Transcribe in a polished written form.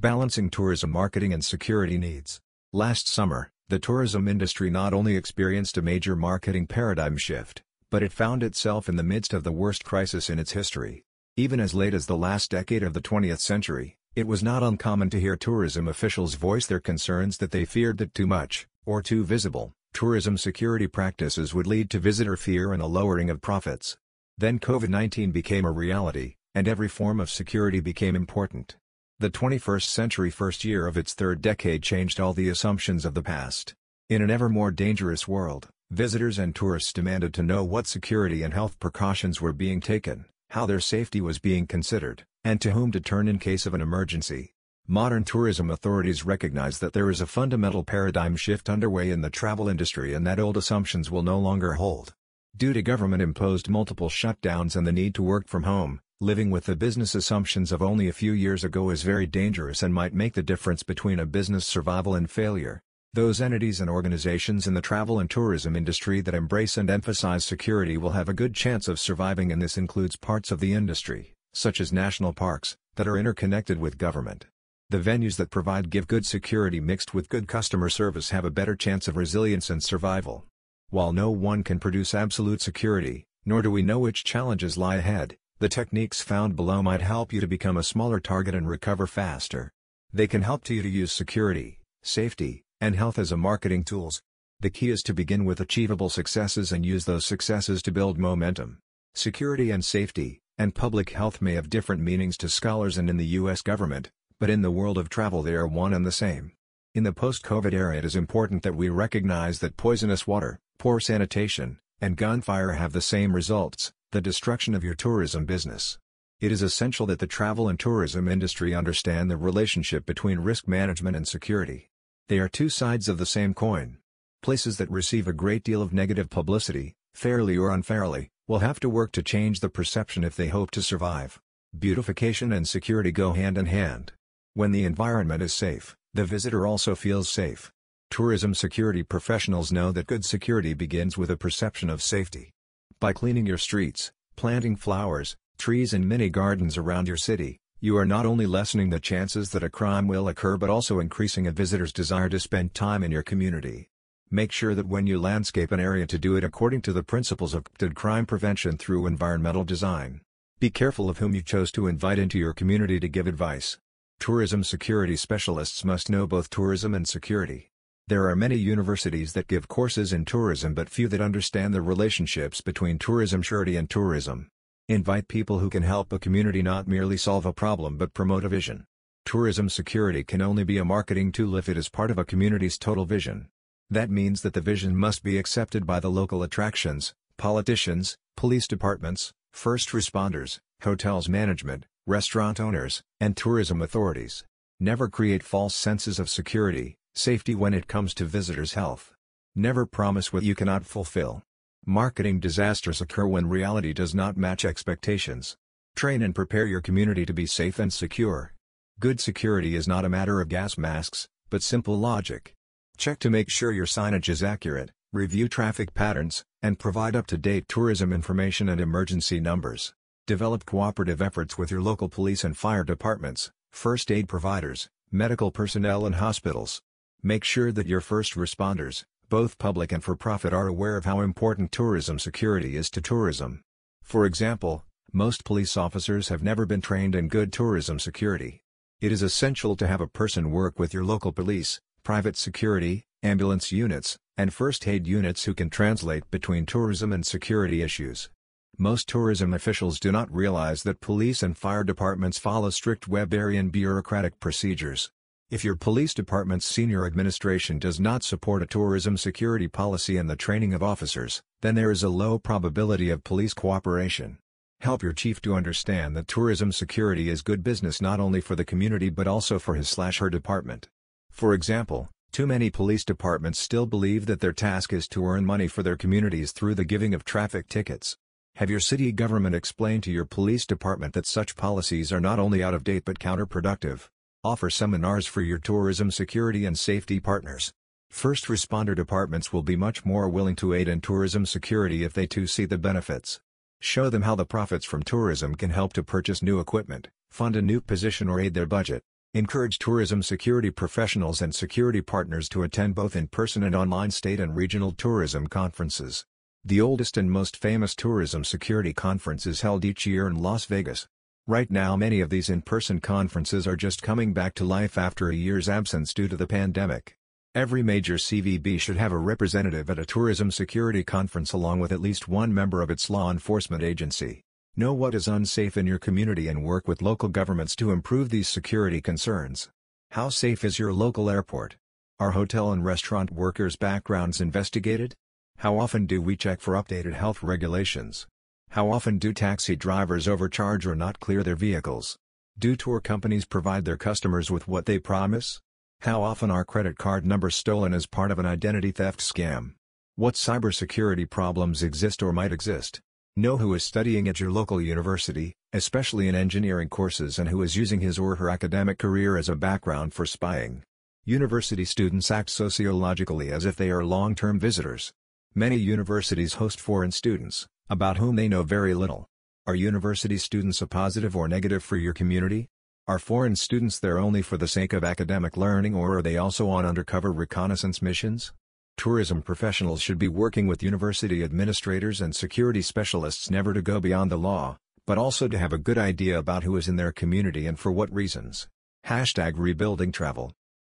Balancing tourism marketing and security needs. Last summer, the tourism industry not only experienced a major marketing paradigm shift, but it found itself in the midst of the worst crisis in its history. Even as late as the last decade of the 20th century, it was not uncommon to hear tourism officials voice their concerns that they feared that too much, or too visible, tourism security practices would lead to visitor fear and a lowering of profits. Then COVID-19 became a reality, and every form of security became important. The 21st century first year of its third decade changed all the assumptions of the past. In an ever more dangerous world, visitors and tourists demanded to know what security and health precautions were being taken, how their safety was being considered, and to whom to turn in case of an emergency. Modern tourism authorities recognize that there is a fundamental paradigm shift underway in the travel industry and that old assumptions will no longer hold. Due to government-imposed multiple shutdowns and the need to work from home, living with the business assumptions of only a few years ago is very dangerous and might make the difference between a business survival and failure. Those entities and organizations in the travel and tourism industry that embrace and emphasize security will have a good chance of surviving, and this includes parts of the industry, such as national parks, that are interconnected with government. The venues that give good security mixed with good customer service have a better chance of resilience and survival. While no one can produce absolute security, nor do we know which challenges lie ahead, the techniques found below might help you to become a smaller target and recover faster. They can help you to use security, safety, and health as a marketing tools. The key is to begin with achievable successes and use those successes to build momentum. Security and safety, and public health may have different meanings to scholars and in the U.S. government, but in the world of travel they are one and the same. In the post-COVID era it is important that we recognize that poisonous water, poor sanitation, and gunfire have the same results: the destruction of your tourism business. It is essential that the travel and tourism industry understand the relationship between risk management and security. They are two sides of the same coin. Places that receive a great deal of negative publicity, fairly or unfairly, will have to work to change the perception if they hope to survive. Beautification and security go hand in hand. When the environment is safe, the visitor also feels safe. Tourism security professionals know that good security begins with a perception of safety. By cleaning your streets, planting flowers, trees and mini gardens around your city, you are not only lessening the chances that a crime will occur but also increasing a visitor's desire to spend time in your community. Make sure that when you landscape an area to do it according to the principles of good crime prevention through environmental design. Be careful of whom you chose to invite into your community to give advice. Tourism security specialists must know both tourism and security. There are many universities that give courses in tourism but few that understand the relationships between tourism surety and tourism. Invite people who can help a community not merely solve a problem but promote a vision. Tourism security can only be a marketing tool if it is part of a community's total vision. That means that the vision must be accepted by the local attractions, politicians, police departments, first responders, hotels management, restaurant owners, and tourism authorities. Never create false senses of security, safety when it comes to visitors' health. Never promise what you cannot fulfill. Marketing disasters occur when reality does not match expectations. Train and prepare your community to be safe and secure. Good security is not a matter of gas masks, but simple logic. Check to make sure your signage is accurate, review traffic patterns, and provide up-to-date tourism information and emergency numbers. Develop cooperative efforts with your local police and fire departments, first aid providers, medical personnel and hospitals. Make sure that your first responders, both public and for-profit, are aware of how important tourism security is to tourism. For example, most police officers have never been trained in good tourism security. It is essential to have a person work with your local police, private security, ambulance units, and first aid units who can translate between tourism and security issues. Most tourism officials do not realize that police and fire departments follow strict Weberian bureaucratic procedures. If your police department's senior administration does not support a tourism security policy and the training of officers, then there is a low probability of police cooperation. Help your chief to understand that tourism security is good business not only for the community but also for his/her department. For example, too many police departments still believe that their task is to earn money for their communities through the giving of traffic tickets. Have your city government explain to your police department that such policies are not only out of date but counterproductive. Offer seminars for your tourism security and safety partners. First responder departments will be much more willing to aid in tourism security if they too see the benefits. Show them how the profits from tourism can help to purchase new equipment, fund a new position or aid their budget. Encourage tourism security professionals and security partners to attend both in-person and online state and regional tourism conferences. The oldest and most famous tourism security conference is held each year in Las Vegas. Right now many of these in-person conferences are just coming back to life after a year's absence due to the pandemic. Every major CVB should have a representative at a tourism security conference along with at least one member of its law enforcement agency. Know what is unsafe in your community and work with local governments to improve these security concerns. How safe is your local airport? Are hotel and restaurant workers' backgrounds investigated? How often do we check for updated health regulations? How often do taxi drivers overcharge or not clear their vehicles? Do tour companies provide their customers with what they promise? How often are credit card numbers stolen as part of an identity theft scam? What cybersecurity problems exist or might exist? Know who is studying at your local university, especially in engineering courses, and who is using his or her academic career as a background for spying. University students act sociologically as if they are long-term visitors. Many universities host foreign students, about whom they know very little. Are university students a positive or negative for your community? Are foreign students there only for the sake of academic learning, or are they also on undercover reconnaissance missions? Tourism professionals should be working with university administrators and security specialists never to go beyond the law, but also to have a good idea about who is in their community and for what reasons. #RebuildingTravel